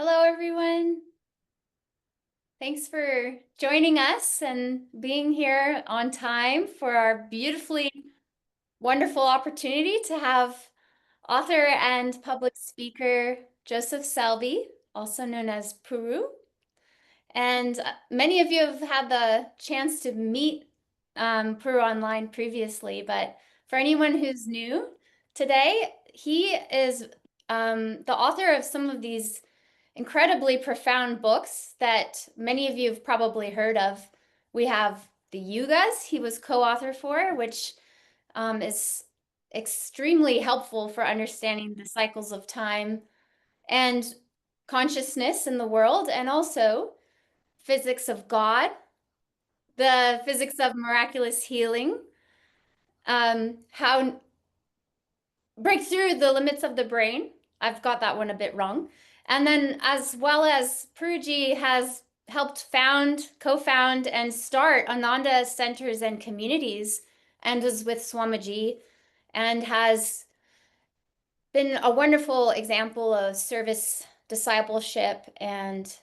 Hello, everyone. Thanks for joining us and being here on time for our beautifully wonderful opportunity to have author and public speaker Joseph Selbie, also known as Puru. And many of you have had the chance to meet Puru online previously, but for anyone who's new today, he is the author of some of these incredibly profound books that many of you have probably heard of. We have The Yugas, he was co-author for, which is extremely helpful for understanding the cycles of time and consciousness in the world, and also Physics of God, the Physics of Miraculous Healing, how break through the limits of the brain. I've got that one a bit wrong. And then as well as Puruji has helped co-found and start Ananda centers and communities and is with Swamiji and has been a wonderful example of service, discipleship, and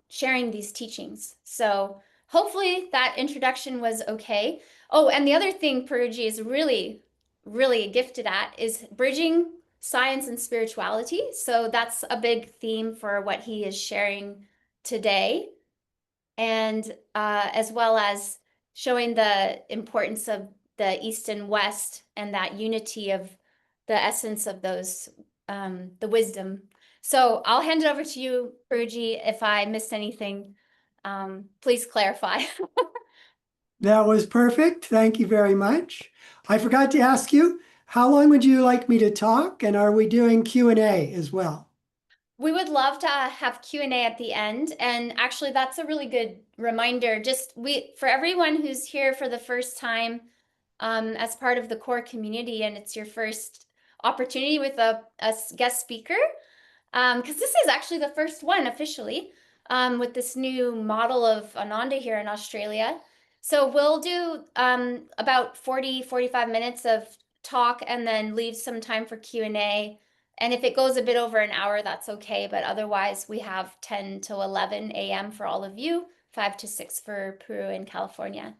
sharing these teachings. So hopefully that introduction was okay. Oh, and the other thing Puruji is really gifted at is bridging science and spirituality. So that's a big theme for what he is sharing today. And as well as showing the importance of the East and West and that unity of the essence of those, the wisdom. So I'll hand it over to you, Puruji. If I missed anything, please clarify. That was perfect. Thank you very much. I forgot to ask you, how long would you like me to talk? And are we doing Q&A as well? We would love to have Q&A at the end. And actually, that's a really good reminder. For everyone who's here for the first time as part of the core community, and it's your first opportunity with a guest speaker, because this is actually the first one officially with this new model of Ananda here in Australia. So we'll do about 45 minutes of talk and then leave some time for Q&A. And if it goes a bit over an hour, that's okay. But otherwise, we have 10 to 11 a.m. for all of you, 5 to 6 for Peru in California.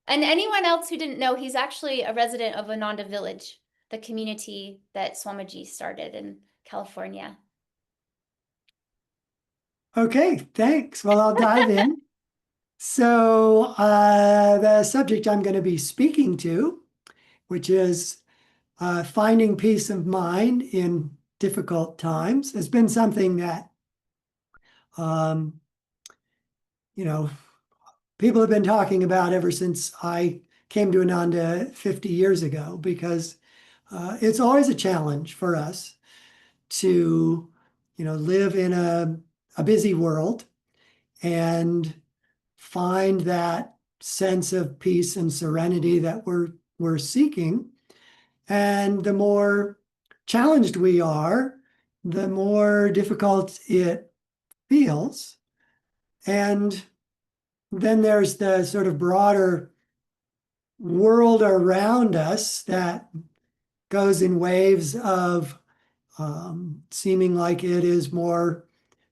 And anyone else who didn't know, he's actually a resident of Ananda Village, the community that Swamiji started in California. Okay, thanks. Well, I'll dive in. So the subject I'm going to be speaking to, which is finding peace of mind in difficult times, has been something that, um, you know, people have been talking about ever since I came to Ananda 50 years ago, because it's always a challenge for us to, live in a busy world and find that sense of peace and serenity that we're seeking. And the more challenged we are, the more difficult it feels. And then there's the sort of broader world around us that goes in waves of seeming like it is more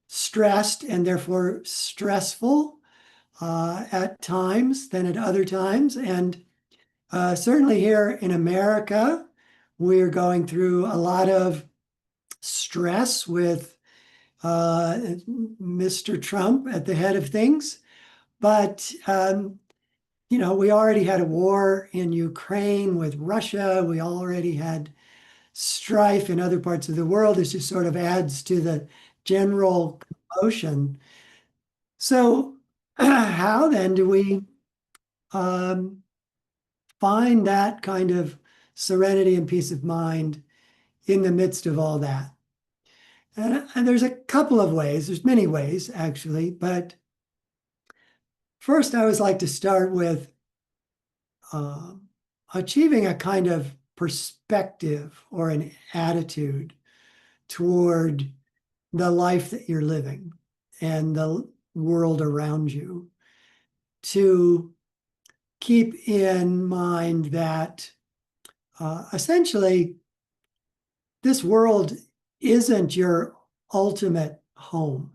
stressed and therefore stressful at times than at other times. And certainly here in America, we're going through a lot of stress with Mr. Trump at the head of things. But, we already had a war in Ukraine with Russia. We already had strife in other parts of the world. This just sort of adds to the general commotion. So, how then do we find that kind of serenity and peace of mind in the midst of all that? And there's a couple of ways. There's many ways, actually. But first, I always like to start with achieving a kind of perspective or an attitude toward the life that you're living and the world around you, to keep in mind that essentially this world isn't your ultimate home,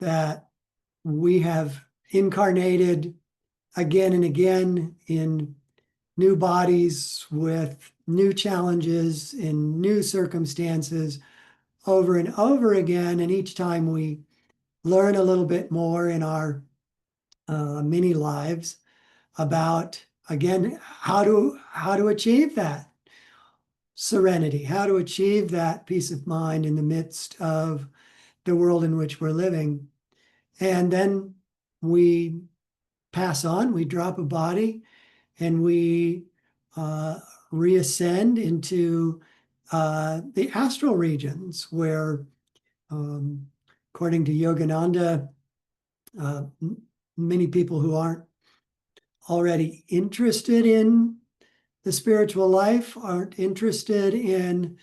that we have incarnated again and again in new bodies with new challenges in new circumstances over and over again. And each time we learn a little bit more in our mini lives about, again, how to achieve that serenity, how to achieve that peace of mind in the midst of the world in which we're living. And then we pass on, we drop a body, and we reascend into the astral regions where, according to Yogananda, uh, many people who aren't already interested in the spiritual life, aren't interested in,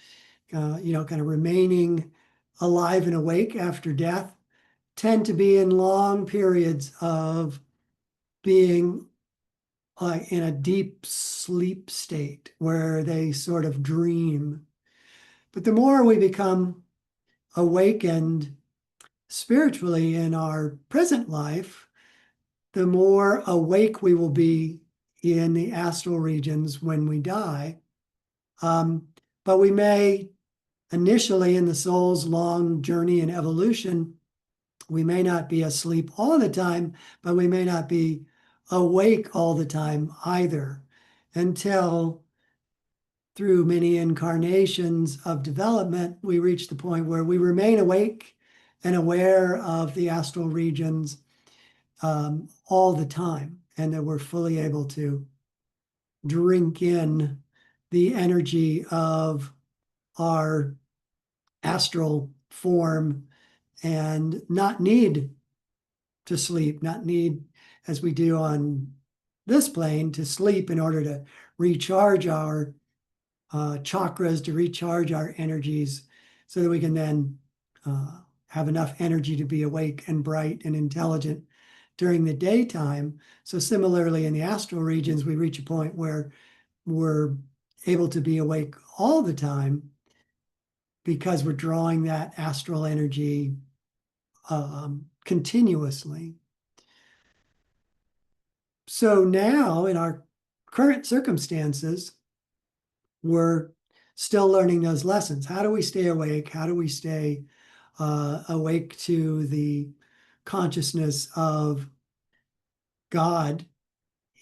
kind of remaining alive and awake after death, tend to be in long periods of being in a deep sleep state where they sort of dream. But the more we become awakened spiritually in our present life, the more awake we will be in the astral regions when we die. But we may initially, in the soul's long journey in evolution, we may not be asleep all the time, but we may not be awake all the time either, until through many incarnations of development, we reach the point where we remain awake and aware of the astral regions all the time, and that we're fully able to drink in the energy of our astral form and not need to sleep, not need, as we do on this plane, to sleep in order to recharge our chakras, to recharge our energies, so that we can then have enough energy to be awake and bright and intelligent during the daytime. So similarly, in the astral regions, we reach a point where we're able to be awake all the time because we're drawing that astral energy continuously. So now, in our current circumstances, we're still learning those lessons. How do we stay awake? How do we stay awake to the consciousness of God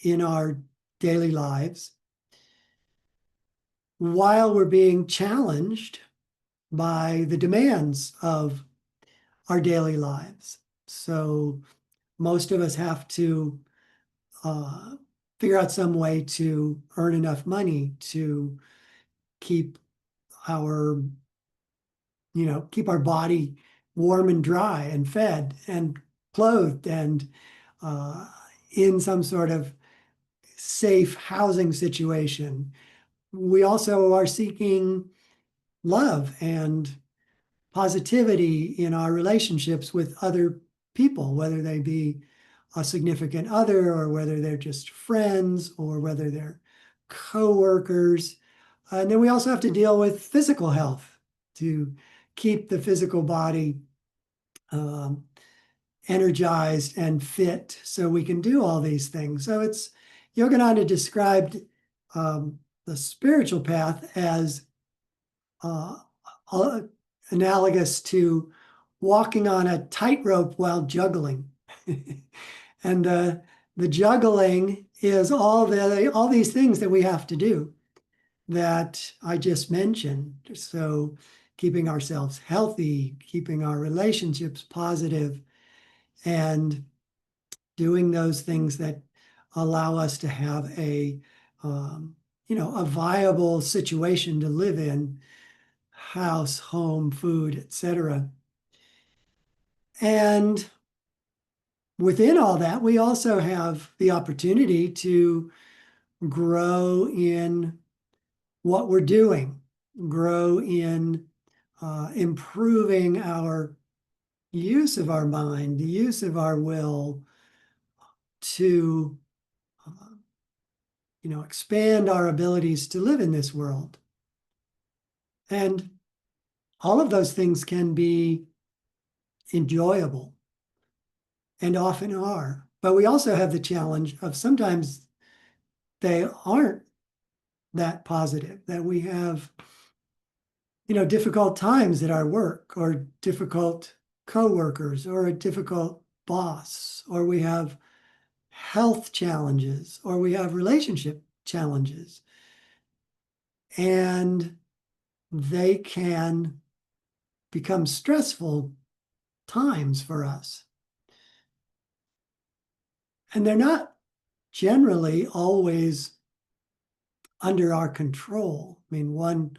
in our daily lives while we're being challenged by the demands of our daily lives? So most of us have to figure out some way to earn enough money to keep our, keep our body warm and dry and fed and clothed and in some sort of safe housing situation. We also are seeking love and positivity in our relationships with other people, whether they be a significant other or whether they're just friends or whether they're coworkers. And then we also have to deal with physical health to keep the physical body energized and fit so we can do all these things. So it's, Yogananda described the spiritual path as uh, analogous to walking on a tightrope while juggling. And the juggling is all these things that we have to do that I just mentioned. So keeping ourselves healthy, keeping our relationships positive, and doing those things that allow us to have a viable situation to live in, house, home, food, etc. And within all that, we also have the opportunity to grow in what we're doing, grow in improving our use of our mind, the use of our will to, expand our abilities to live in this world. And all of those things can be enjoyable and often are. But we also have the challenge of sometimes they aren't that positive, that we have, difficult times at our work, or difficult coworkers, or a difficult boss, or we have health challenges, or we have relationship challenges. And they can become stressful times for us. And they're not generally always under our control. I mean, one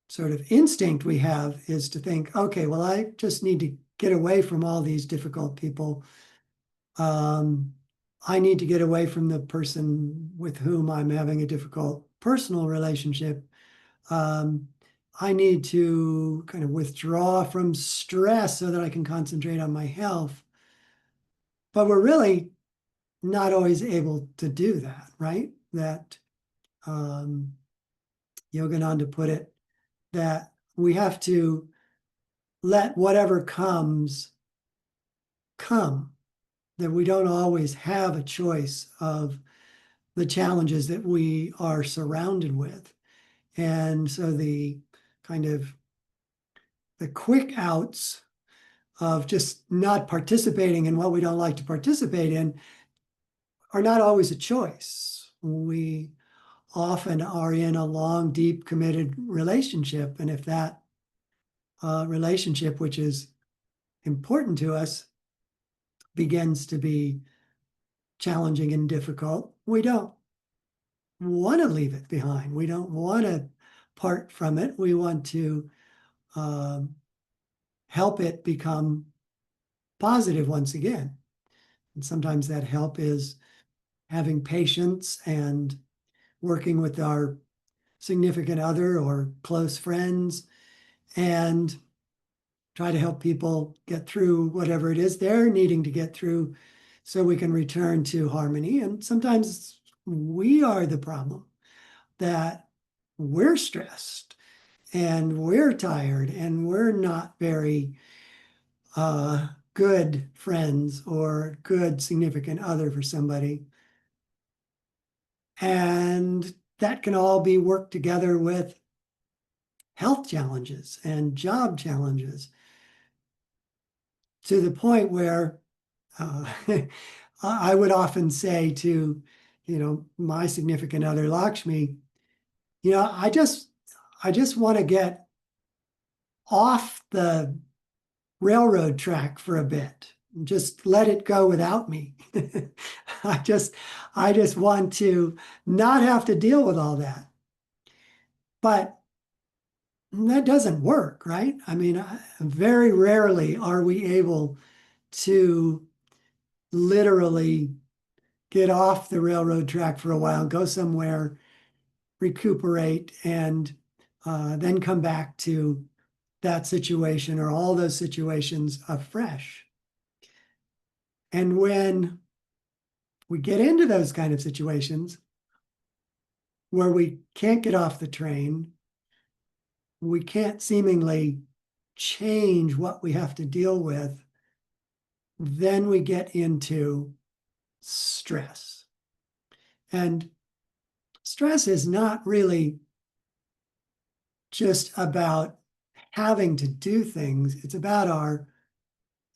sort of instinct we have is to think, okay, well, I just need to get away from all these difficult people. I need to get away from the person with whom I'm having a difficult personal relationship. I need to kind of withdraw from stress so that I can concentrate on my health. But we're really not always able to do that, right? That Yogananda put it, that we have to let whatever comes come, that we don't always have a choice of the challenges that we are surrounded with. And so the kind of the quick outs of just not participating in what we don't like to participate in are not always a choice. We often are in a long, deep, committed relationship. And if that relationship, which is important to us, begins to be challenging and difficult, we don't want to leave it behind. We don't want to part from it. We want to help it become positive once again. And sometimes that help is having patience and working with our significant other or close friends and try to help people get through whatever it is they're needing to get through so we can return to harmony. And sometimes we are the problem, that we're stressed and we're tired and we're not very good friends or good significant other for somebody. And that can all be worked together with health challenges and job challenges, to the point where I would often say to, my significant other, Lakshmi, I just want to get off the railroad track for a bit. Just let it go without me. I just want to not have to deal with all that. But that doesn't work, right? I mean, very rarely are we able to literally get off the railroad track for a while, go somewhere, recuperate, and then come back to that situation or all those situations afresh. And when we get into those kind of situations where we can't get off the train, we can't seemingly change what we have to deal with, then we get into stress. And stress is not really just about having to do things. It's about our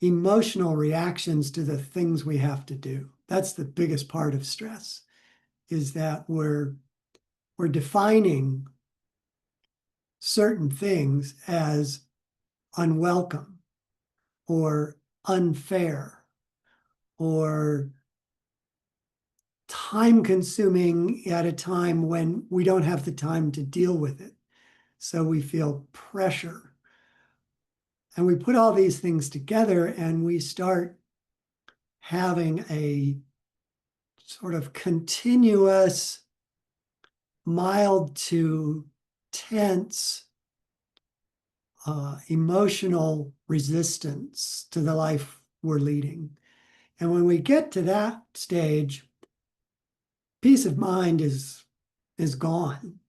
emotional reactions to the things we have to do. That's the biggest part of stress, is that we're defining certain things as unwelcome or unfair or time consuming at a time when we don't have the time to deal with it. So we feel pressure. And we put all these things together and we start having a sort of continuous, mild to tense, emotional resistance to the life we're leading. And when we get to that stage, peace of mind is gone.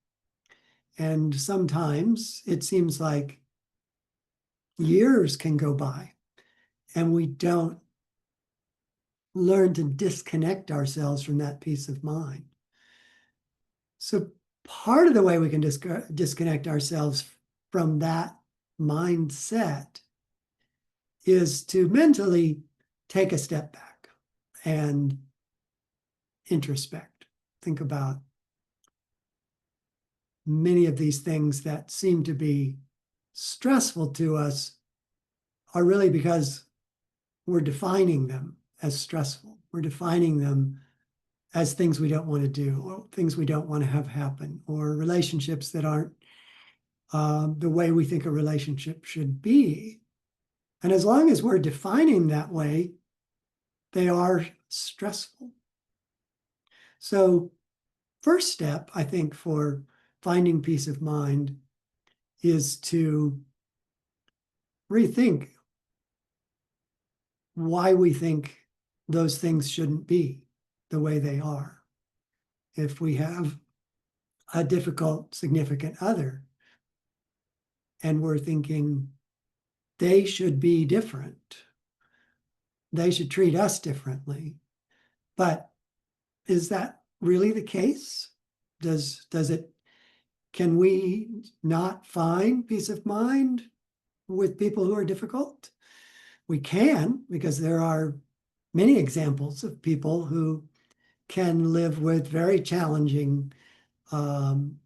And sometimes it seems like years can go by and we don't learn to disconnect ourselves from that peace of mind. So part of the way we can disconnect ourselves from that mindset is to mentally take a step back and introspect. Think about many of these things that seem to be stressful to us are really because we're defining them as stressful. We're defining them as things we don't want to do, or things we don't want to have happen, or relationships that aren't the way we think a relationship should be. And as long as we're defining that way, they are stressful. So first step, I think, for finding peace of mind is to rethink why we think those things shouldn't be the way they are. If we have a difficult, significant other, and we're thinking they should be different, they should treat us differently. But is that really the case? Can we not find peace of mind with people who are difficult? We can, because there are many examples of people who can live with very challenging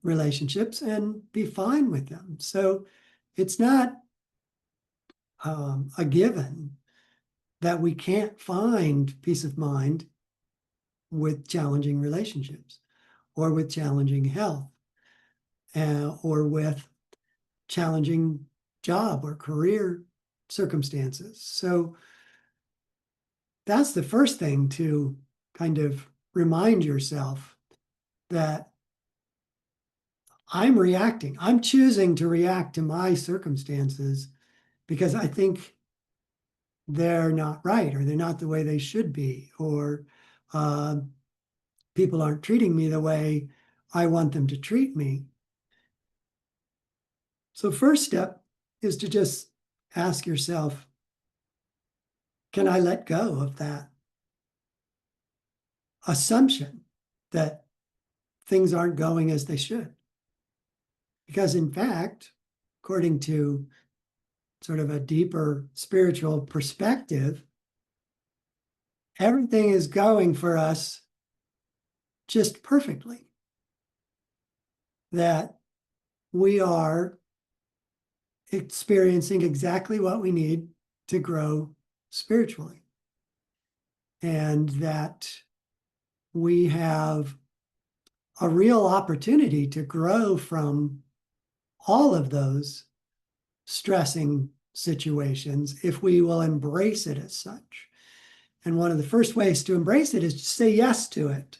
relationships and be fine with them. So it's not a given that we can't find peace of mind with challenging relationships or with challenging health or with challenging job or career circumstances. So that's the first thing, to kind of remind yourself that I'm reacting. I'm choosing to react to my circumstances because I think they're not right, or they're not the way they should be, or people aren't treating me the way I want them to treat me. So first step is to just ask yourself, can I let go of that assumption that things aren't going as they should? Because in fact, according to sort of a deeper spiritual perspective, everything is going for us just perfectly. That we are experiencing exactly what we need to grow spiritually. And that we have a real opportunity to grow from all of those stressing situations if we will embrace it as such. And one of the first ways to embrace it is to say yes to it.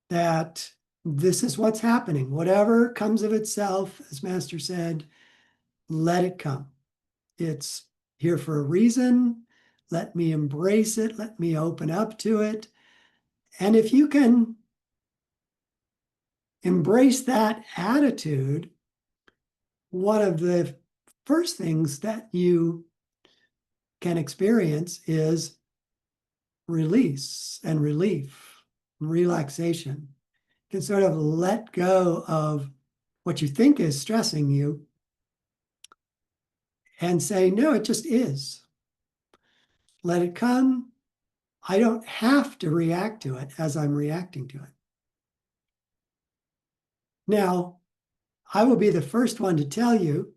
That this is what's happening. Whatever comes of itself, as Master said, let it come. It's here for a reason. Let me embrace it. Let me open up to it. And if you can embrace that attitude, one of the first things that you can experience is release and relief, relaxation. You can sort of let go of what you think is stressing you and say, no, it just is. Let it come. I don't have to react to it as I'm reacting to it. Now, I will be the first one to tell you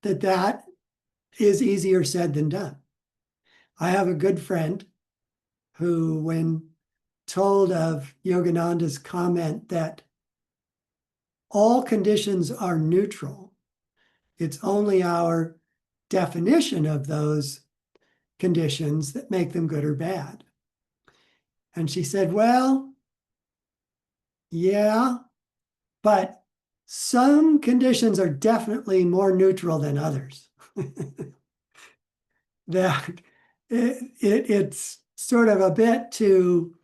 that that is easier said than done. I have a good friend who, when told of Yogananda's comment that all conditions are neutral, it's only our definition of those conditions that make them good or bad. And she said, well, yeah, but some conditions are definitely more neutral than others. That it's sort of a bit too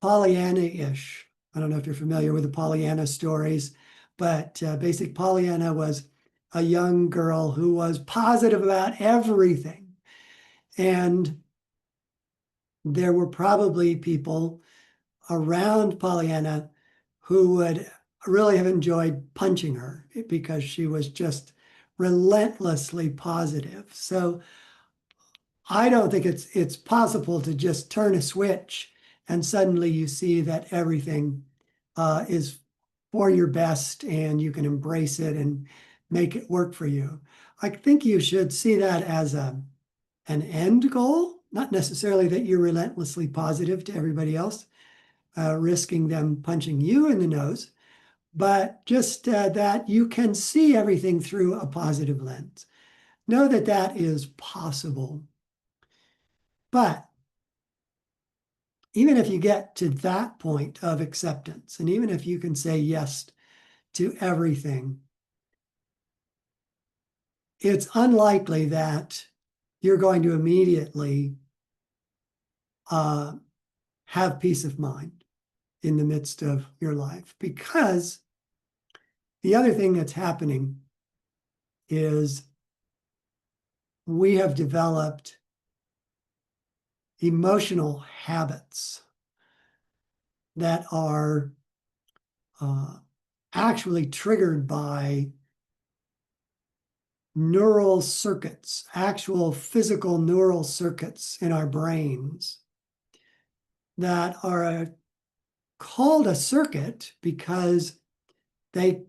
Pollyanna-ish. I don't know if you're familiar with the Pollyanna stories, but basic Pollyanna was a young girl who was positive about everything. And there were probably people around Pollyanna who would really have enjoyed punching her because she was just relentlessly positive. So I don't think it's possible to just turn a switch and suddenly you see that everything is for your best and you can embrace it and make it work for you. I think you should see that as an end goal, not necessarily that you're relentlessly positive to everybody else, risking them punching you in the nose, but just that you can see everything through a positive lens. Know that that is possible. But even if you get to that point of acceptance, and even if you can say yes to everything, it's unlikely that you're going to immediately have peace of mind in the midst of your life. Because the other thing that's happening is we have developed emotional habits that are actually triggered by neural circuits, actual physical neural circuits in our brains that are called a circuit because they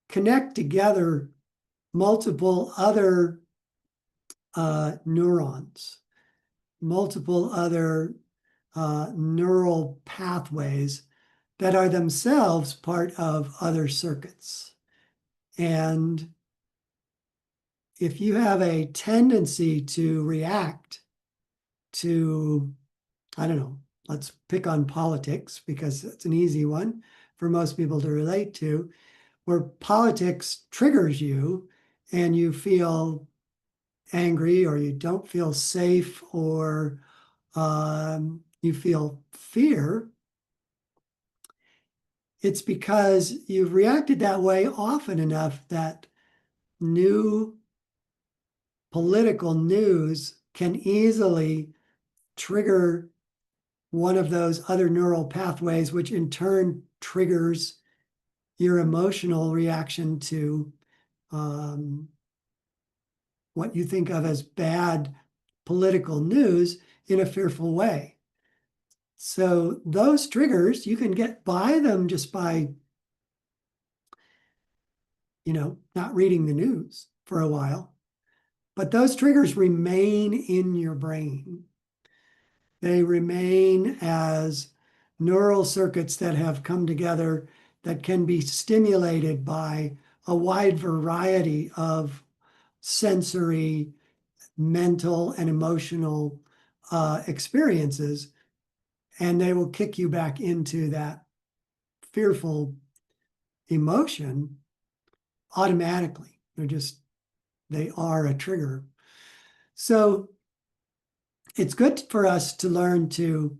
connect together multiple other neurons, multiple other neural pathways that are themselves part of other circuits. And if you have a tendency to react to, I don't know, let's pick on politics because it's an easy one for most people to relate to, where politics triggers you and you feel angry or you don't feel safe or you feel fear, it's because you've reacted that way often enough that new political news can easily trigger one of those other neural pathways, which in turn triggers your emotional reaction to what you think of as bad political news in a fearful way. So those triggers, you can get by them just by, not reading the news for a while. But those triggers remain in your brain. They remain as neural circuits that have come together that can be stimulated by a wide variety of sensory, mental, and emotional experiences. And they will kick you back into that fearful emotion automatically. They are a trigger. So it's good for us to learn to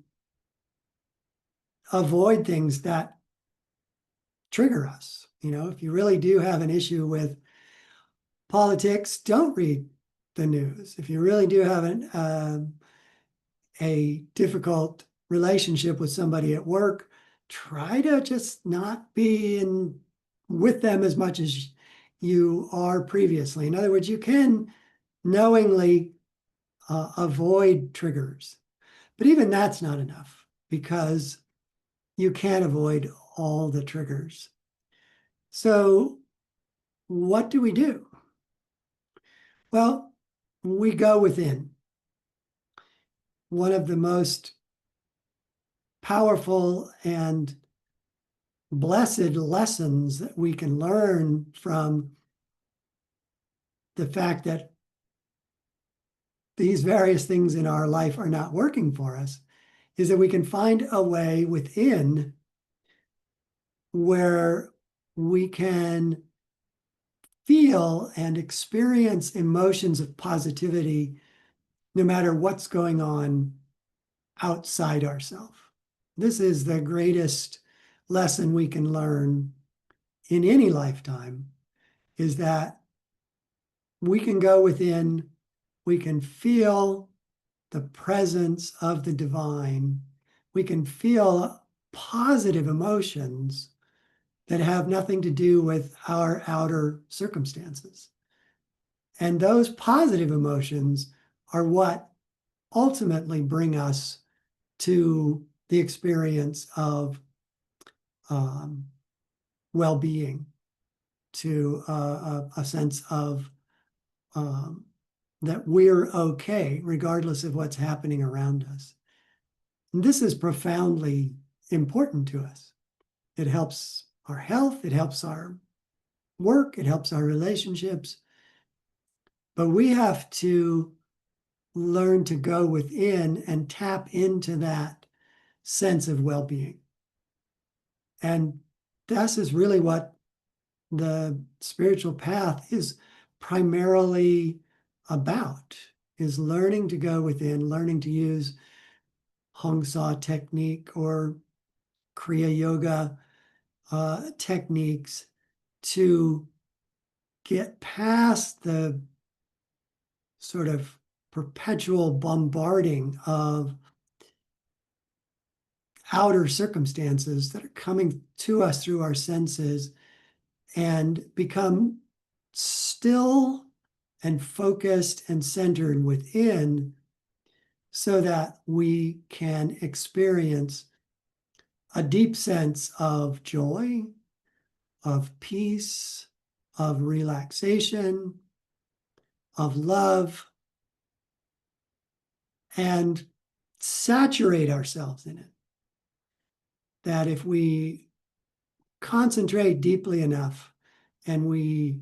avoid things that trigger us. If you really do have an issue with politics, don't read the news. If you really do have a difficult relationship with somebody at work, try to just not be with them as much as you are previously. In other words, you can knowingly avoid triggers. But even that's not enough because you can't avoid all the triggers. So what do we do? Well, we go within. One of the most powerful and blessed lessons that we can learn from the fact that these various things in our life are not working for us is that we can find a way within where we can feel and experience emotions of positivity no matter what's going on outside ourselves. This is the greatest lesson we can learn in any lifetime, is that we can go within, we can feel the presence of the divine. We can feel positive emotions that have nothing to do with our outer circumstances. And those positive emotions are what ultimately bring us to the experience of um, well-being, to a sense of that we're okay, regardless of what's happening around us. And this is profoundly important to us. It helps our health, it helps our work, it helps our relationships. But we have to learn to go within and tap into that sense of well-being. And this is really what the spiritual path is primarily about, is learning to go within, learning to use Hong Sa technique or Kriya Yoga techniques to get past the sort of perpetual bombarding of outer circumstances that are coming to us through our senses and become still and focused and centered within so that we can experience a deep sense of joy, of peace, of relaxation, of love, and saturate ourselves in it. That if we concentrate deeply enough and we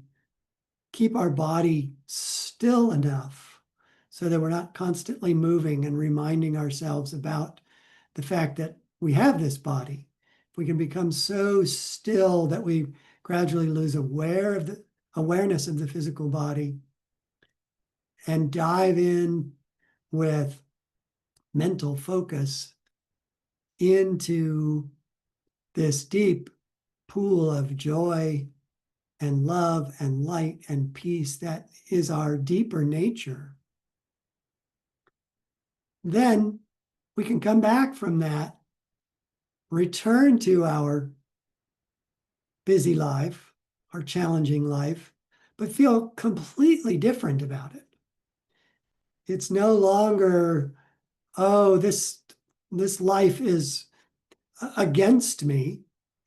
keep our body still enough so that we're not constantly moving and reminding ourselves about the fact that we have this body, if we can become so still that we gradually lose awareness of the physical body and dive in with mental focus into this deep pool of joy and love and light and peace that is our deeper nature, then we can come back from that, return to our busy life, our challenging life, but feel completely different about it. It's no longer, oh, this life is against me.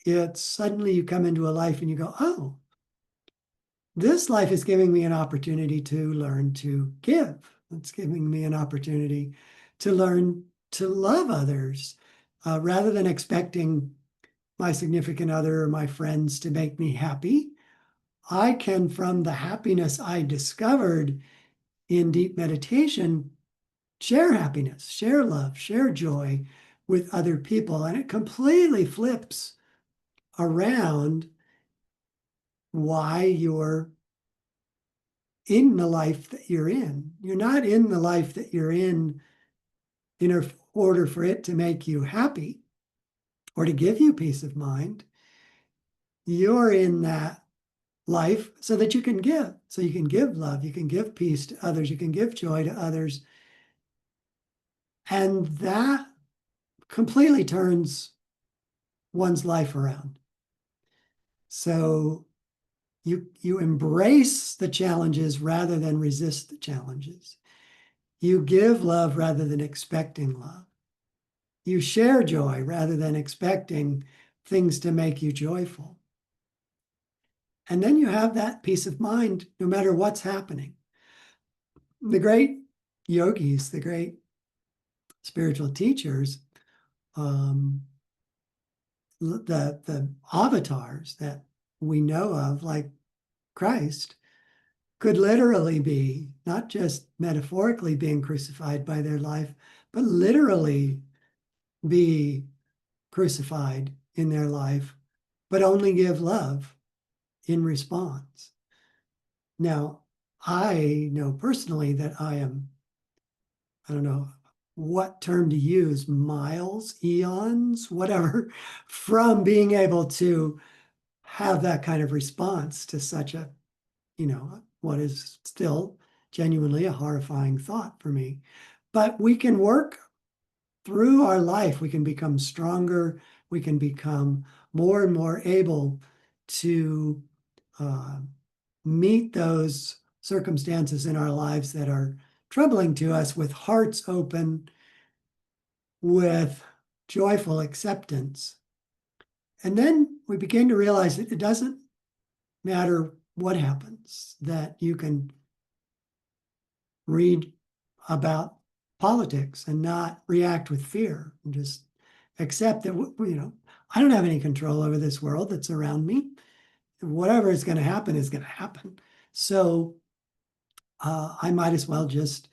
It's suddenly you come into a life and you go, oh, this life is giving me an opportunity to learn to give. It's giving me an opportunity to learn to love others rather than expecting my significant other or my friends to make me happy. I can, from the happiness I discovered in deep meditation, share happiness, share love, share joy with other people. And it completely flips around why you're in the life that you're in. You're not in the life that you're in order for it to make you happy or to give you peace of mind. You're in that life so that you can give. So you can give love, you can give peace to others, you can give joy to others. And that completely turns one's life around. So you embrace the challenges rather than resist the challenges. You give love rather than expecting love. You share joy rather than expecting things to make you joyful. And then you have that peace of mind no matter what's happening. The great yogis, the great spiritual teachers, the avatars that we know of, like Christ, could literally be not just metaphorically being crucified by their life, but literally be crucified in their life, but only give love in response. Now, I know personally that I don't know what term to use, miles, eons, whatever, from being able to have that kind of response to such a, what is still genuinely a horrifying thought for me. But we can work through our life. We can become stronger. We can become more and more able to meet those circumstances in our lives that are troubling to us with hearts open, with joyful acceptance. And then we begin to realize that it doesn't matter what happens, that you can read about politics and not react with fear and just accept that, I don't have any control over this world that's around me. Whatever is going to happen is going to happen. So I might as well just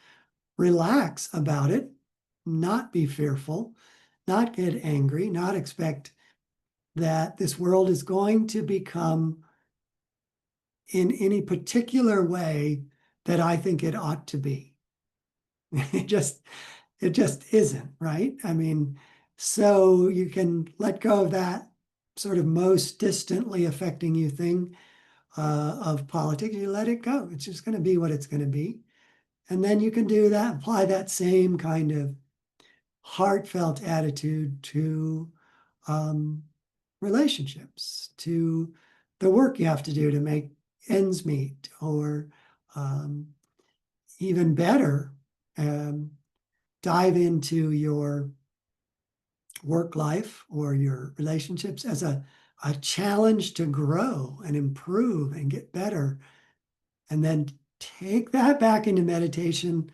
relax about it, not be fearful, not get angry, not expect that this world is going to become in any particular way that I think it ought to be. It just isn't, right? I mean, so you can let go of that sort of most distantly affecting you thing of politics. You let it go. It's just going to be what it's going to be. And then you can do that, apply that same kind of heartfelt attitude to relationships, to the work you have to do to make ends meet, or even better, dive into your work life or your relationships as a challenge to grow and improve and get better. And then take that back into meditation,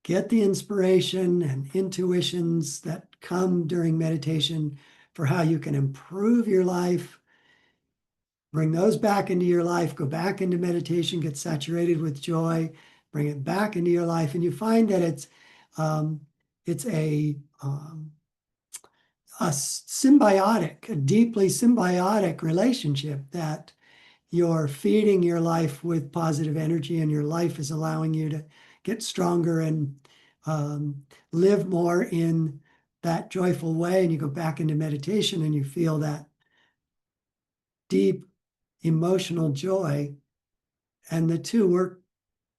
get the inspiration and intuitions that come during meditation for how you can improve your life. Bring those back into your life, go back into meditation, get saturated with joy, bring it back into your life. And you find that it's a symbiotic, a deeply symbiotic relationship, that you're feeding your life with positive energy and your life is allowing you to get stronger and live more in that joyful way. And you go back into meditation and you feel that deep emotional joy, and the two work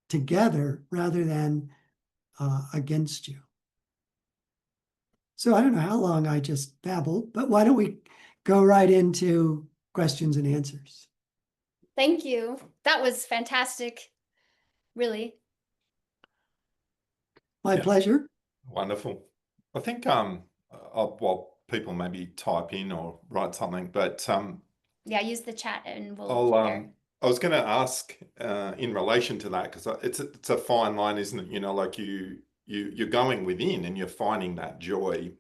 together rather than against you. So I don't know how long I just babbled, but why don't we go right into questions and answers? Thank you. That was fantastic. Really. My pleasure. Wonderful. I think well, people maybe type in or write something, but yeah, use the chat and we'll I was going to ask in relation to that, because it's a fine line, isn't it? Like you're going within and you're finding that joy,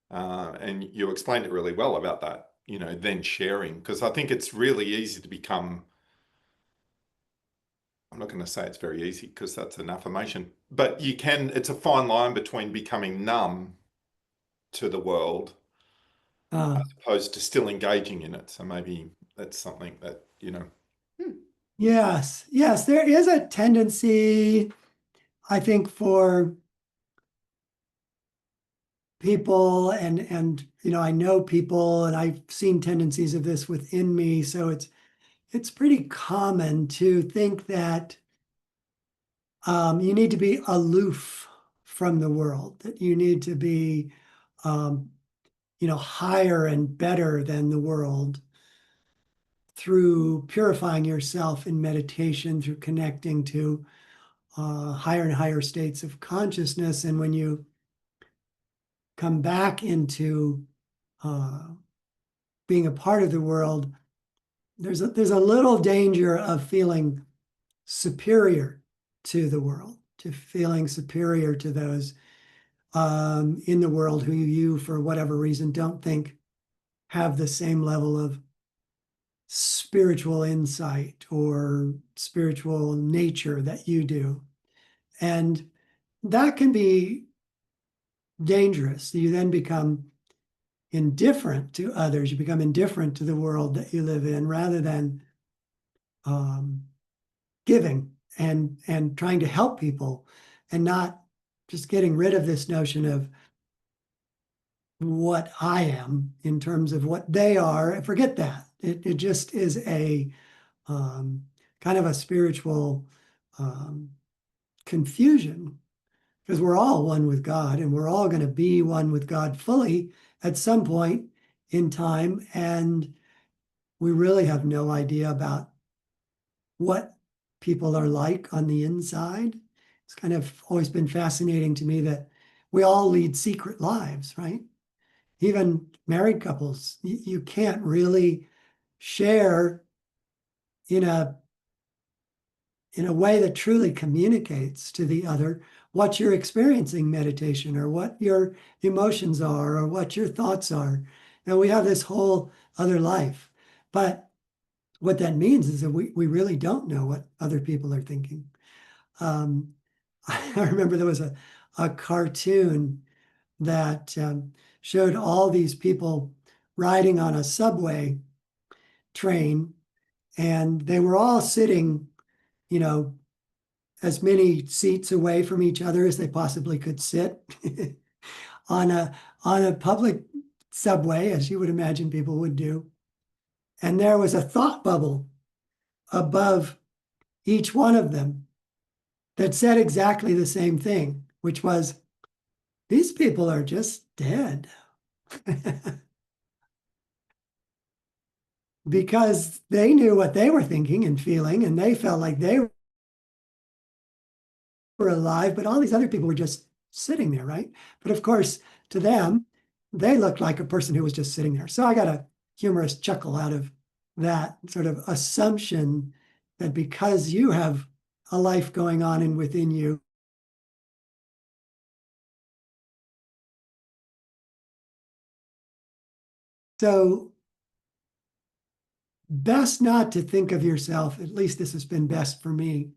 and you explained it really well about that. Then sharing, because I think it's really easy to become. I'm not going to say it's very easy because that's an affirmation, but it's a fine line between becoming numb to the world as opposed to still engaging in it. So maybe that's something that, Yes, there is a tendency, I think, for people, and I know people and I've seen tendencies of this within me. So it's pretty common to think that you need to be aloof from the world, that you need to be higher and better than the world through purifying yourself in meditation, through connecting to higher and higher states of consciousness. And when you come back into being a part of the world, there's a little danger of feeling superior to the world, to feeling superior to those in the world who you, for whatever reason, don't think have the same level of spiritual insight or spiritual nature that you do. And that can be dangerous. You then become indifferent to others. You become indifferent to the world that you live in, rather than giving and trying to help people, and not just getting rid of this notion of what I am in terms of what they are. Forget that. It just is a kind kind of a spiritual confusion, because we're all one with God, and we're all going to be one with God fully at some point in time. And we really have no idea about what people are like on the inside. It's kind of always been fascinating to me that we all lead secret lives, right? Even married couples, you can't really share in a way that truly communicates to the other what you're experiencing meditation, or what your emotions are, or what your thoughts are. And we have this whole other life. But what that means is that we really don't know what other people are thinking. I remember there was a cartoon that showed all these people riding on a subway train, and they were all sitting, as many seats away from each other as they possibly could sit on a public subway, as you would imagine people would do. And there was a thought bubble above each one of them that said exactly the same thing, which was, these people are just dead. Because they knew what they were thinking and feeling, and they felt like they were alive, but all these other people were just sitting there, right? But of course, to them, they looked like a person who was just sitting there. So I got a humorous chuckle out of that sort of assumption that because you have a life going on and within you, so best not to think of yourself, at least this has been best for me,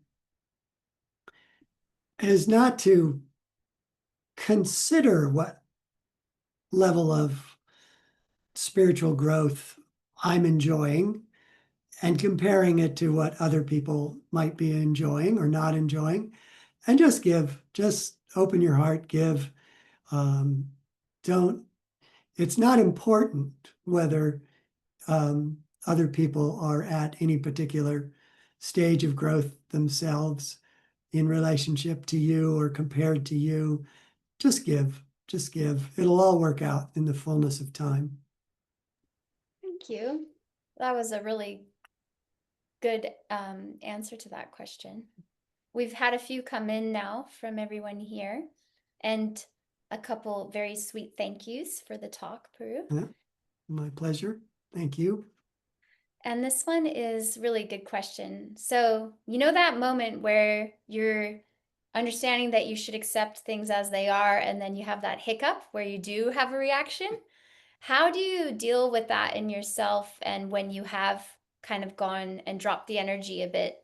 is not to consider what level of spiritual growth I'm enjoying and comparing it to what other people might be enjoying or not enjoying, and just open your heart, give. Don't, it's not important whether other people are at any particular stage of growth themselves in relationship to you or compared to you. Just give. It'll all work out in the fullness of time. Thank you. That was a really good answer to that question. We've had a few come in now from everyone here, and a couple very sweet thank yous for the talk, Puru. Yeah, my pleasure. Thank you. And this one is really good question. So, that moment where you're understanding that you should accept things as they are, and then you have that hiccup where you do have a reaction. How do you deal with that in yourself, and when you have kind of gone and dropped the energy a bit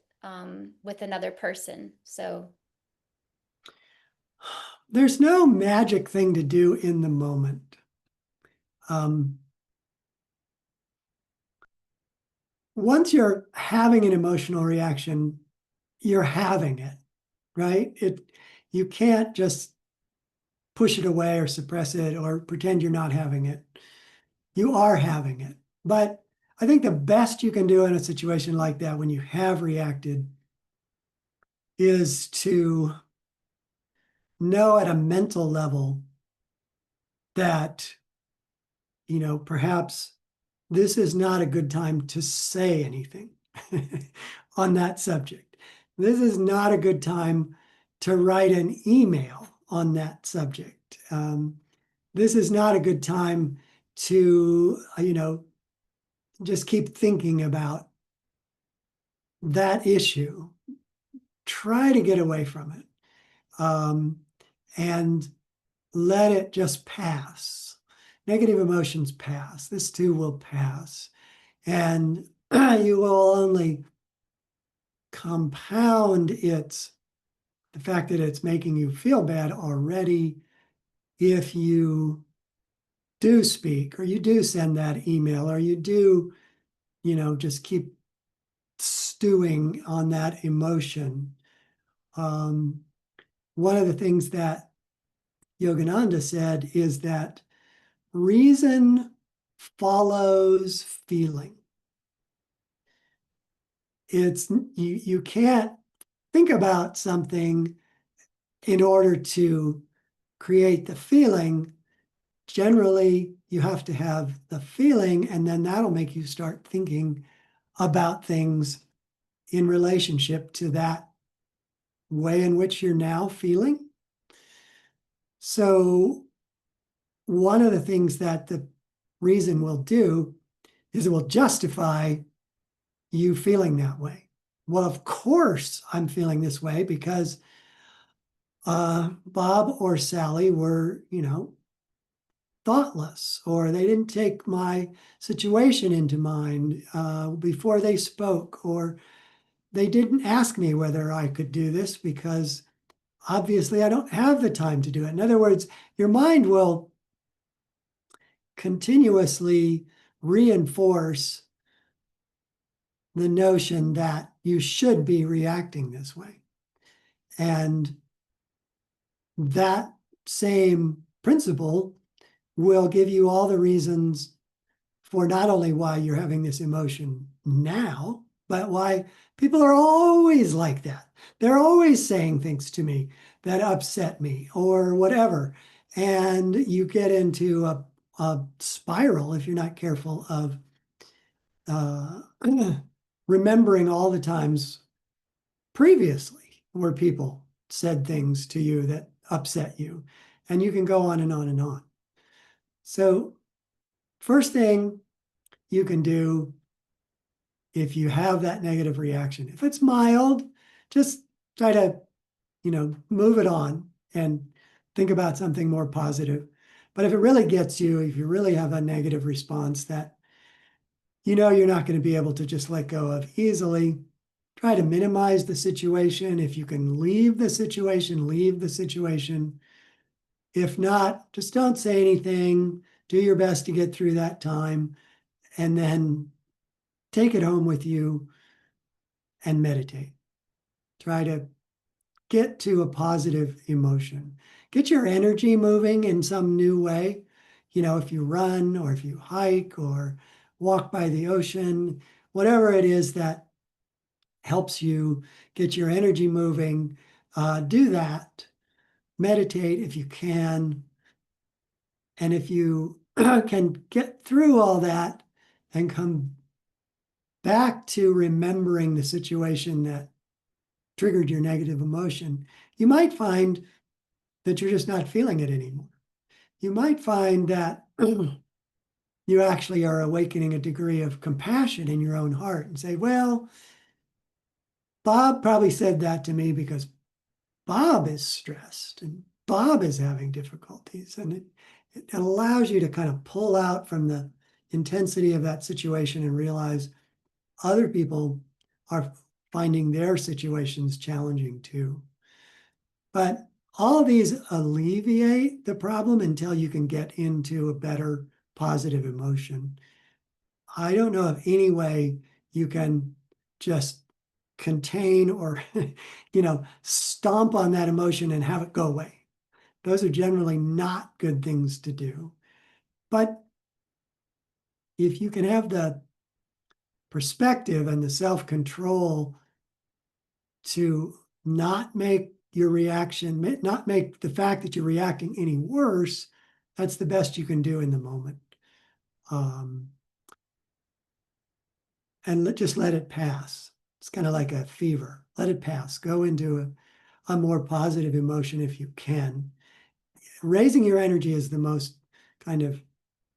with another person? So There's no magic thing to do in the moment. Once you're having an emotional reaction, you're having it, right? You can't just push it away or suppress it or pretend you're not having it. You are having it. But I think the best you can do in a situation like that when you have reacted is to know at a mental level that, perhaps this is not a good time to say anything on that subject. This is not a good time to write an email on that subject. This is not a good time to, just keep thinking about that issue. Try to get away from it, and let it just pass. Negative emotions pass. This too will pass. And you will only compound the fact that it's making you feel bad already if you do speak, or you do send that email, or you do, just keep stewing on that emotion. One of the things that Yogananda said is that reason follows feeling. you can't think about something in order to create the feeling. Generally, you have to have the feeling, and then that'll make you start thinking about things in relationship to that way in which you're now feeling. So one of the things that the reason will do is it will justify you feeling that way. Well, of course I'm feeling this way because Bob or Sally were, thoughtless, or they didn't take my situation into mind before they spoke, or they didn't ask me whether I could do this because obviously I don't have the time to do it. In other words, your mind will continuously reinforce the notion that you should be reacting this way. And that same principle will give you all the reasons for not only why you're having this emotion now, but why people are always like that. They're always saying things to me that upset me or whatever. And you get into a spiral if you're not careful of remembering all the times previously where people said things to you that upset you. And you can go on and on and on. So first thing you can do if you have that negative reaction, if it's mild, just try to, move it on and think about something more positive. But if it really gets you, if you really have a negative response that you're not going to be able to just let go of easily, try to minimize the situation. If you can leave the situation, leave the situation. If not, just don't say anything. Do your best to get through that time, and then take it home with you and meditate. Try to get to a positive emotion. Get your energy moving in some new way. If you run or if you hike or walk by the ocean, whatever it is that helps you get your energy moving, do that. Meditate if you can. And if you can get through all that and come back to remembering the situation that triggered your negative emotion, you might find that you're just not feeling it anymore. You might find that you actually are awakening a degree of compassion in your own heart and say, well, Bob probably said that to me because Bob is stressed and Bob is having difficulties. And it allows you to kind of pull out from the intensity of that situation and realize other people are finding their situations challenging too. But all of these alleviate the problem until you can get into a better positive emotion. I don't know of any way you can just contain or, stomp on that emotion and have it go away. Those are generally not good things to do. But if you can have the perspective and the self-control to not make your reaction, not make the fact that you're reacting any worse, that's the best you can do in the moment. And just let it pass. It's kind of like a fever. Let it pass. Go into a more positive emotion if you can. Raising your energy is the most kind of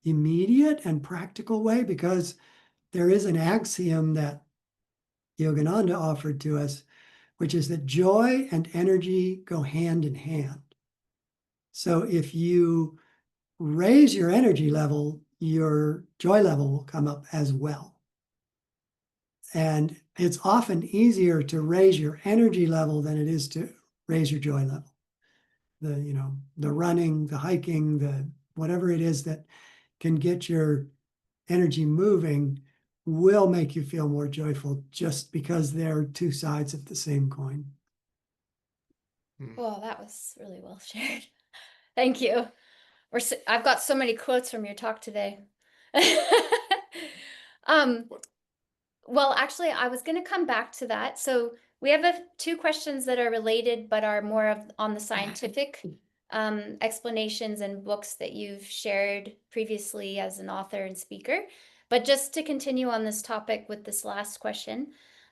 immediate and practical way, because there is an axiom that Yogananda offered to us, which is that joy and energy go hand in hand. So if you raise your energy level, your joy level will come up as well. And it's often easier to raise your energy level than it is to raise your joy level. The running, the hiking, the whatever it is that can get your energy moving will make you feel more joyful, just because they're two sides of the same coin. Well, that was really well shared. Thank you. I've got so many quotes from your talk today. Well, actually, I was going to come back to that. So we have two questions that are related, but are more of on the scientific explanations and books that you've shared previously as an author and speaker. But just to continue on this topic with this last question,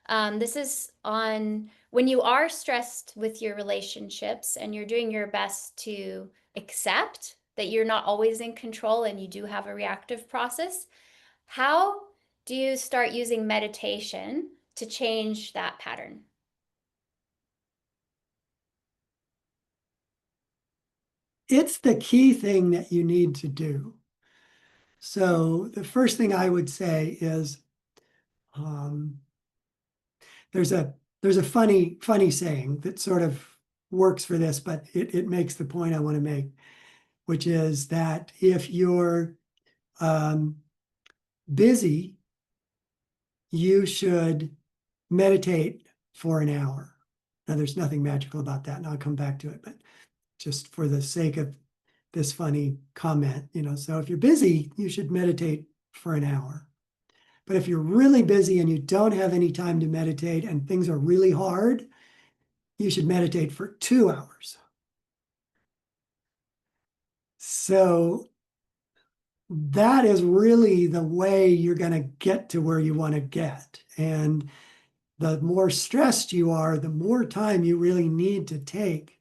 this is on when you are stressed with your relationships and you're doing your best to accept that you're not always in control and you do have a reactive process. How do you start using meditation to change that pattern? It's the key thing that you need to do. So the first thing I would say is there's a funny saying that sort of works for this, but it makes the point I want to make, which is that if you're busy, you should meditate for an hour. Now, there's nothing magical about that, and I'll come back to it, but just for the sake of this funny comment, so if you're busy, you should meditate for an hour. But if you're really busy and you don't have any time to meditate and things are really hard, you should meditate for 2 hours. So that is really the way you're going to get to where you want to get. And the more stressed you are, the more time you really need to take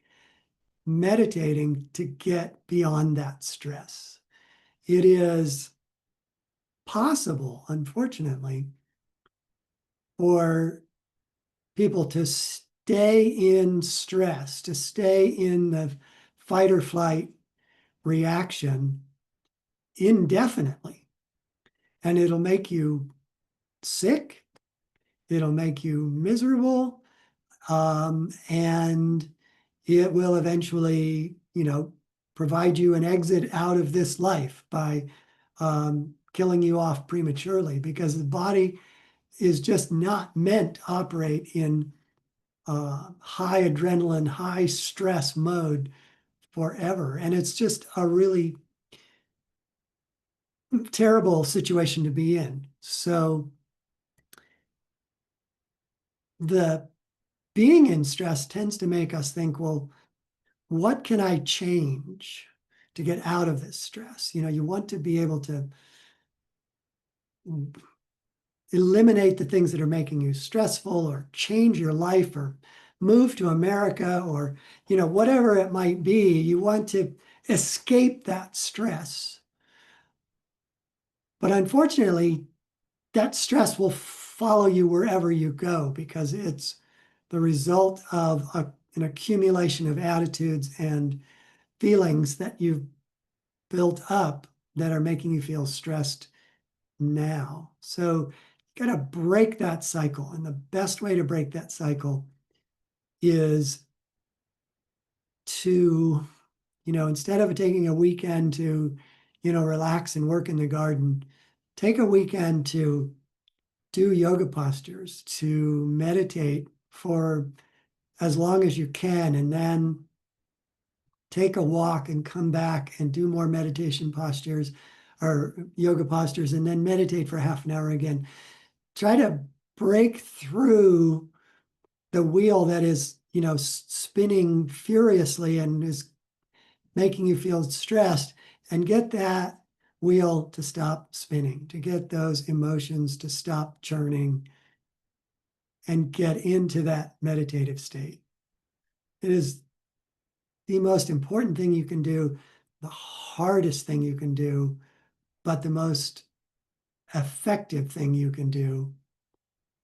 meditating to get beyond that stress. It is possible, unfortunately, for people to stay in stress, to stay in the fight or flight reaction indefinitely. And it'll make you sick, it'll make you miserable, and it will eventually, provide you an exit out of this life by killing you off prematurely, because the body is just not meant to operate in high adrenaline, high stress mode forever. And it's just a really terrible situation to be in. So the being in stress tends to make us think, well, what can I change to get out of this stress? You want to be able to eliminate the things that are making you stressful, or change your life, or move to America, or, whatever it might be. You want to escape that stress. But unfortunately, that stress will follow you wherever you go, because it's the result of an accumulation of attitudes and feelings that you've built up that are making you feel stressed now. So you got to break that cycle. And the best way to break that cycle is to, instead of taking a weekend to, relax and work in the garden, take a weekend to do yoga postures, to meditate for as long as you can, and then take a walk and come back and do more meditation postures or yoga postures, and then meditate for half an hour again. Try to break through the wheel that is, spinning furiously and is making you feel stressed, and get that wheel to stop spinning, to get those emotions to stop churning, and get into that meditative state. It is the most important thing you can do, the hardest thing you can do, but the most effective thing you can do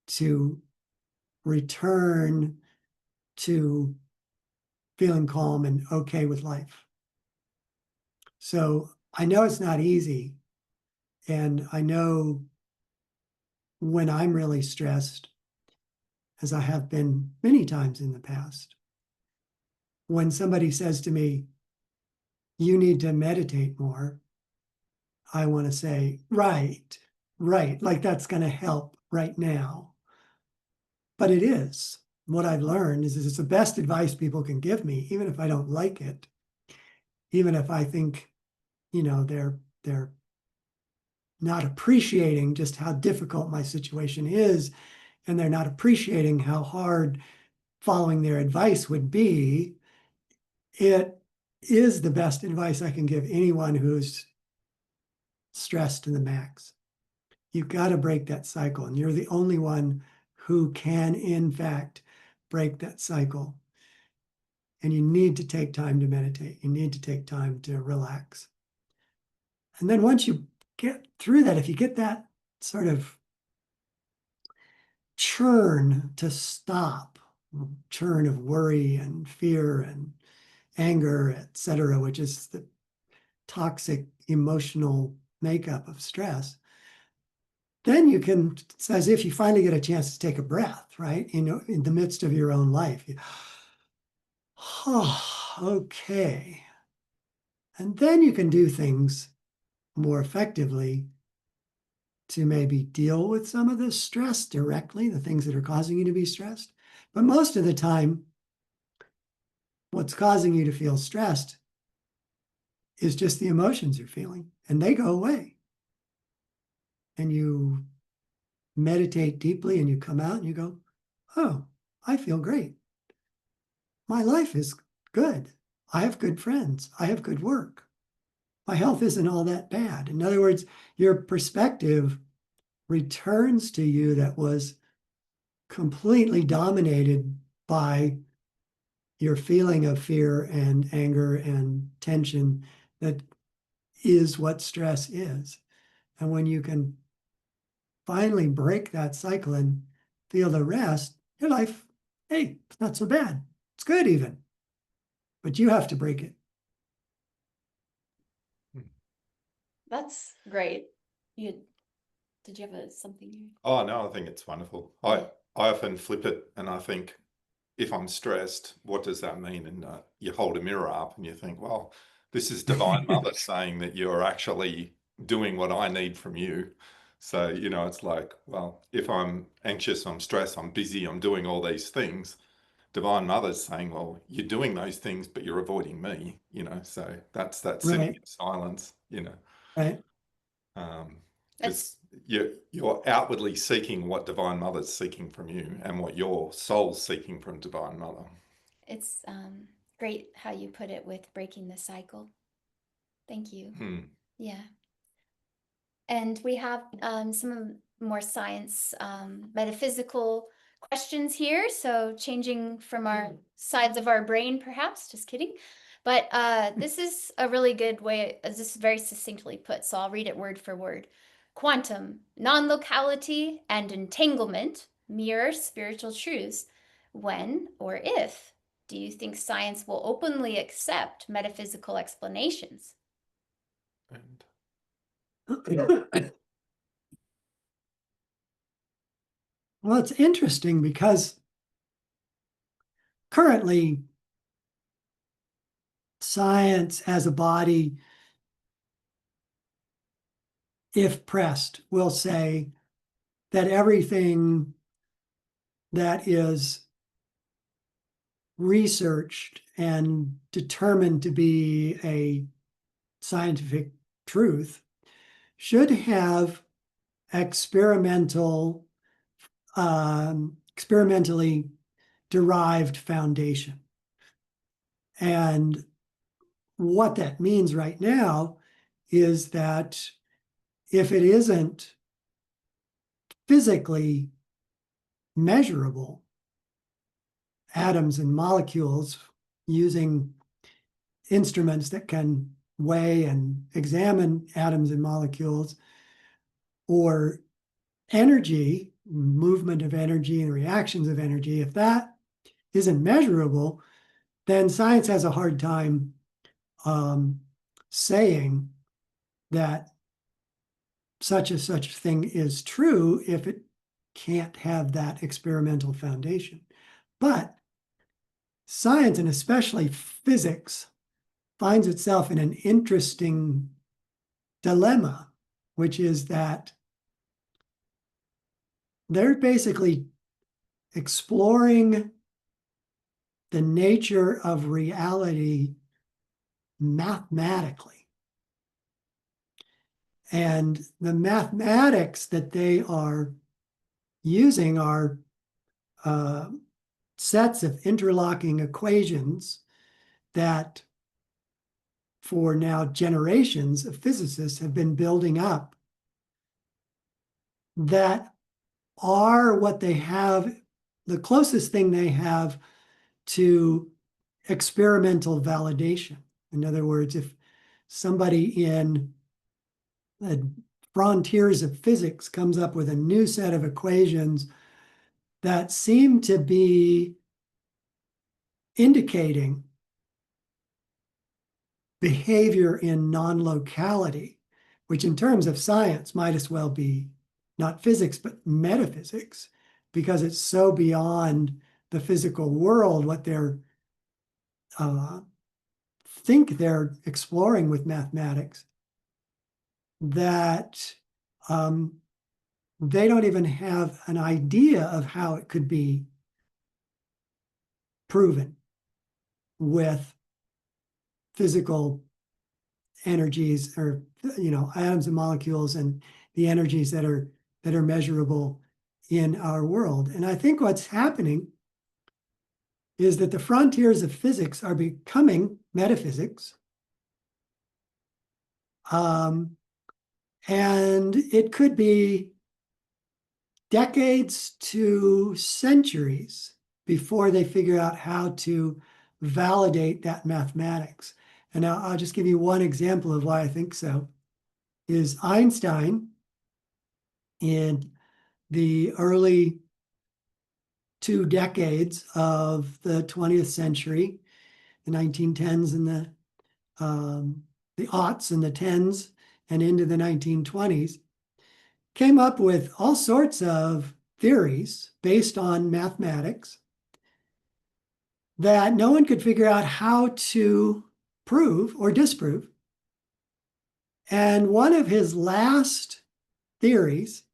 to return to feeling calm and okay with life. So I know it's not easy. And I know when I'm really stressed, as I have been many times in the past, when somebody says to me, you need to meditate more, I want to say, right, like that's going to help right now. But it is. What I've learned is it's the best advice people can give me, even if I don't like it, even if I think, they're not appreciating just how difficult my situation is, and they're not appreciating how hard following their advice would be, it is the best advice I can give anyone who's stressed to the max. You've got to break that cycle, and you're the only one who can, in fact, break that cycle. And you need to take time to meditate. You need to take time to relax. And then once you get through that, if you get that sort of churn to stop, churn of worry and fear and anger, etc., which is the toxic emotional makeup of stress, then you can, it's as if you finally get a chance to take a breath, right? You know, in the midst of your own life. Oh, okay. And then you can do things more effectively to maybe deal with some of the stress directly, the things that are causing you to be stressed. But most of the time, what's causing you to feel stressed is just the emotions you're feeling, and they go away. And you meditate deeply and you come out and you go, oh, I feel great. My life is good. I have good friends. I have good work. My health isn't all that bad. In other words, your perspective returns to you that was completely dominated by your feeling of fear and anger and tension that is what stress is. And when you can finally break that cycle and feel the rest, your life, hey, it's not so bad. It's good even. But you have to break it. That's great. Did you have something? Oh no, I think it's wonderful. I often flip it and I think, if I'm stressed, what does that mean? And you hold a mirror up and you think, well, this is Divine Mother saying that you're actually doing what I need from you. So, you know, it's like, well, if I'm anxious, I'm stressed, I'm busy, I'm doing all these things. Divine Mother's saying, well, you're doing those things, but you're avoiding me, you know. So that's that sitting Right. in silence, you know. Right. Because you're outwardly seeking what Divine Mother's seeking from you and what your soul's seeking from Divine Mother. It's great how you put it with breaking the cycle. Thank you. Yeah. And we have some more science, metaphysical questions here. So changing from our sides of our brain, perhaps, just kidding. But this is a really good way, this is very succinctly put, so I'll read it word for word. Quantum, non-locality, and entanglement mirror spiritual truths. When or if do you think science will openly accept metaphysical explanations? And Well, it's interesting because currently science as a body, if pressed, will say that everything that is researched and determined to be a scientific truth should have experimentally derived foundation. And what that means right now is that if it isn't physically measurable, atoms and molecules using instruments that can weigh and examine atoms and molecules, or energy, movement of energy and reactions of energy, if that isn't measurable, then science has a hard time saying that such a such thing is true if it can't have that experimental foundation. But science, and especially physics, finds itself in an interesting dilemma, which is that they're basically exploring the nature of reality mathematically. And the mathematics that they are using are sets of interlocking equations that for now generations of physicists have been building up that are what they have, the closest thing they have to experimental validation. In other words, if somebody in the frontiers of physics comes up with a new set of equations that seem to be indicating behavior in non-locality, which in terms of science might as well be not physics, but metaphysics, because it's so beyond the physical world what they're think they're exploring with mathematics, that they don't even have an idea of how it could be proven with physical energies, or atoms and molecules, and the energies that are measurable in our world. And I think what's happening is that the frontiers of physics are becoming metaphysics. And it could be decades to centuries before they figure out how to validate that mathematics. And now I'll just give you one example of why I think so, is Einstein in the early 2 decades of the 20th century, the 1910s and the aughts and the tens and into the 1920s, came up with all sorts of theories based on mathematics that no one could figure out how to prove or disprove. And one of his last theories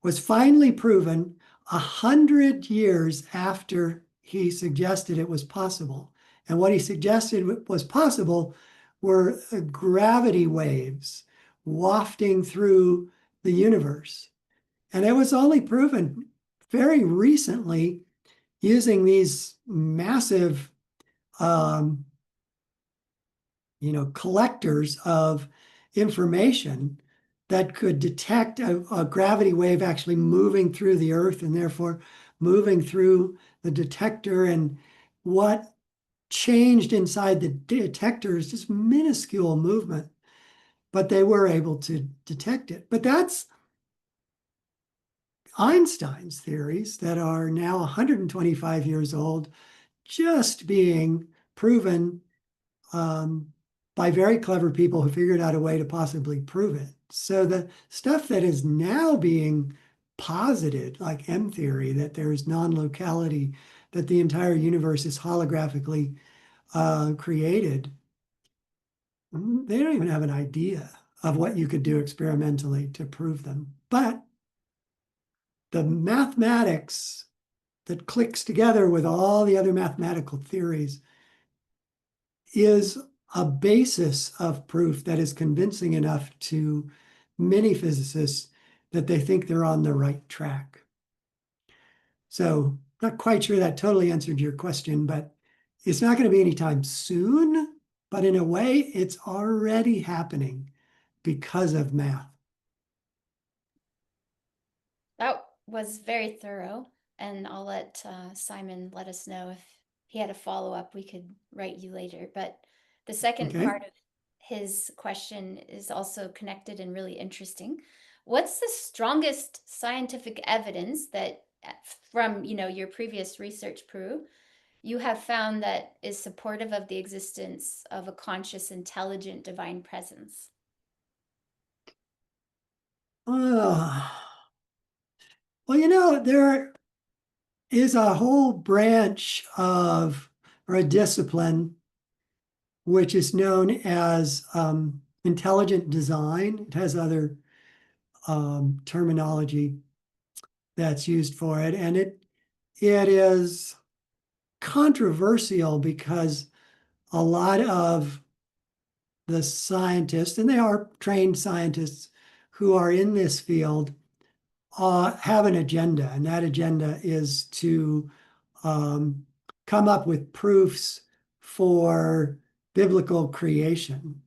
was finally proven 100 years after he suggested it was possible. And what he suggested was possible were gravity waves wafting through the universe. And it was only proven very recently using these massive, collectors of information that could detect a gravity wave actually moving through the earth and therefore moving through the detector. And what changed inside the detector is just minuscule movement, but they were able to detect it. But that's Einstein's theories that are now 125 years old, just being proven by very clever people who figured out a way to possibly prove it. So the stuff that is now being posited, like M theory, that there is non-locality, that the entire universe is holographically created, they don't even have an idea of what you could do experimentally to prove them. But the mathematics that clicks together with all the other mathematical theories is a basis of proof that is convincing enough to many physicists that they think they're on the right track. So not quite sure that totally answered your question, but it's not going to be anytime soon, but in a way it's already happening because of math. That was very thorough, and I'll let Simon let us know if he had a follow-up. We could write you later. But the second Okay. part of his question is also connected and really interesting. What's the strongest scientific evidence that from your previous research, Puru, you have found that is supportive of the existence of a conscious, intelligent, divine presence? Well, there is a whole branch of, or a discipline, which is known as intelligent design. It has other terminology that's used for it. And it is controversial because a lot of the scientists, and they are trained scientists who are in this field, have an agenda, and that agenda is to come up with proofs for biblical creation.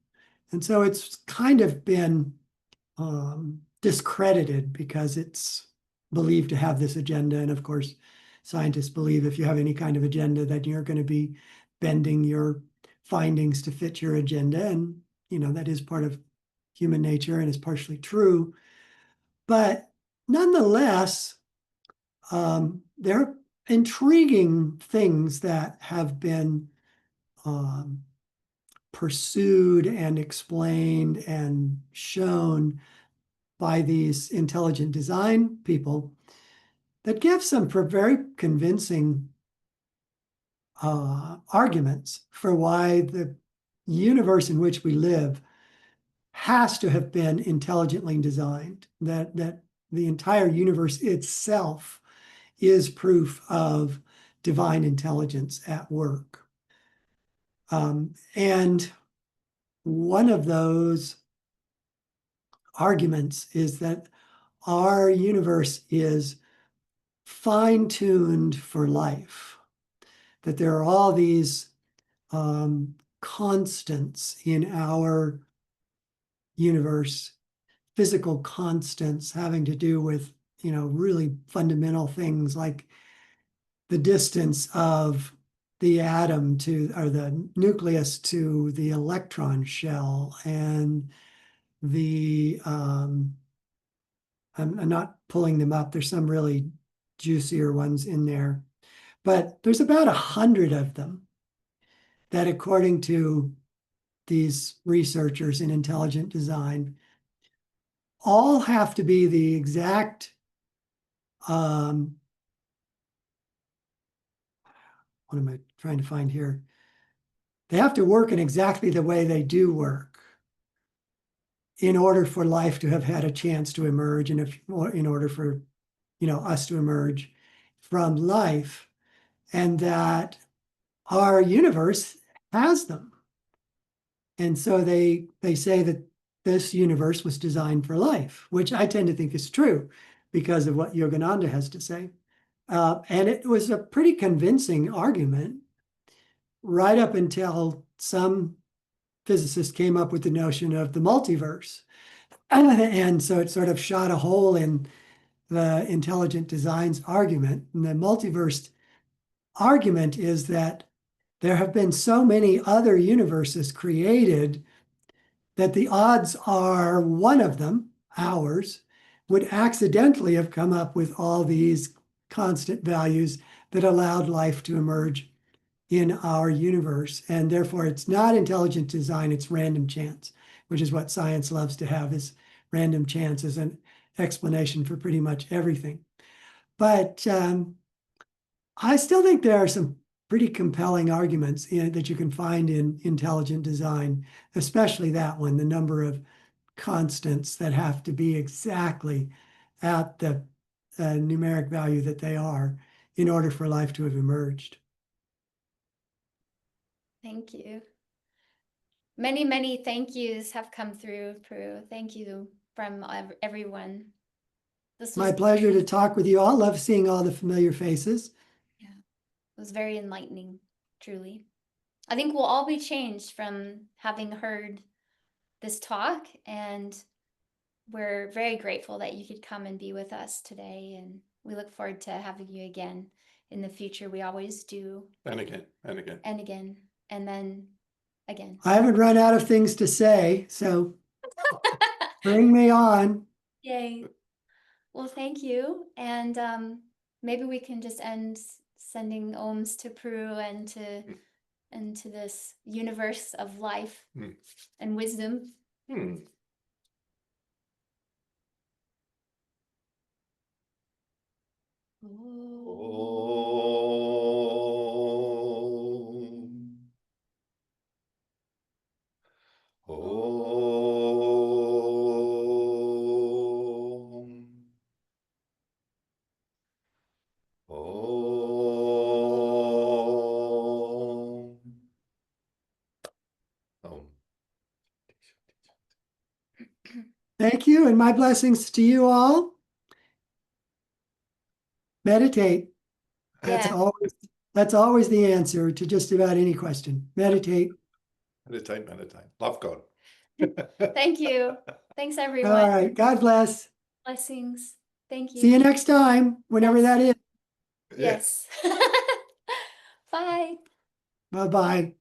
And so it's kind of been discredited because it's believed to have this agenda. And of course, scientists believe if you have any kind of agenda, that you're going to be bending your findings to fit your agenda. And, that is part of human nature and is partially true. But nonetheless, there are intriguing things that have been pursued and explained and shown by these intelligent design people that give some very convincing arguments for why the universe in which we live has to have been intelligently designed, that the entire universe itself is proof of divine intelligence at work. And one of those arguments is that our universe is fine-tuned for life, that there are all these constants in our universe, physical constants having to do with, really fundamental things like the distance of the atom to, or the nucleus to the electron shell, and I'm not pulling them up. There's some really juicier ones in there, but there's about 100 of them that, according to these researchers in intelligent design, all have to be the exact, what am I trying to find here? They have to work in exactly the way they do work in order for life to have had a chance to emerge, and in order for, us to emerge from life, and that our universe has them. And so they say that this universe was designed for life, which I tend to think is true because of what Yogananda has to say. And it was a pretty convincing argument right up until some physicists came up with the notion of the multiverse. And so it sort of shot a hole in the intelligent designs argument. And the multiverse argument is that there have been so many other universes created that the odds are one of them, ours, would accidentally have come up with all these constant values that allowed life to emerge in our universe. And therefore, it's not intelligent design, it's random chance, which is what science loves to have, is random chance as an explanation for pretty much everything. But I still think there are some pretty compelling arguments that you can find in intelligent design, especially that one, the number of constants that have to be exactly at the numeric value that they are in order for life to have emerged. Thank you. Many, many thank yous have come through, Puru. Thank you from everyone. This was My pleasure to talk with you all. Love seeing all the familiar faces. Yeah, it was very enlightening, truly. I think we'll all be changed from having heard this talk, and we're very grateful that you could come and be with us today, and we look forward to having you again in the future. We always do. And again, and again. And again, and then again. I haven't run out of things to say, so bring me on. Yay. Well, thank you. And maybe we can just end sending ohms to Puru and to this universe of life and wisdom. Thank you. And my blessings to you all. Meditate. Yeah. That's always the answer to just about any question. Meditate. Meditate, meditate. Love God. Thank you. Thanks, All everyone. right. God bless. Blessings. Thank you. See you next time, whenever Yes. that is. Yes. Bye. Bye-bye.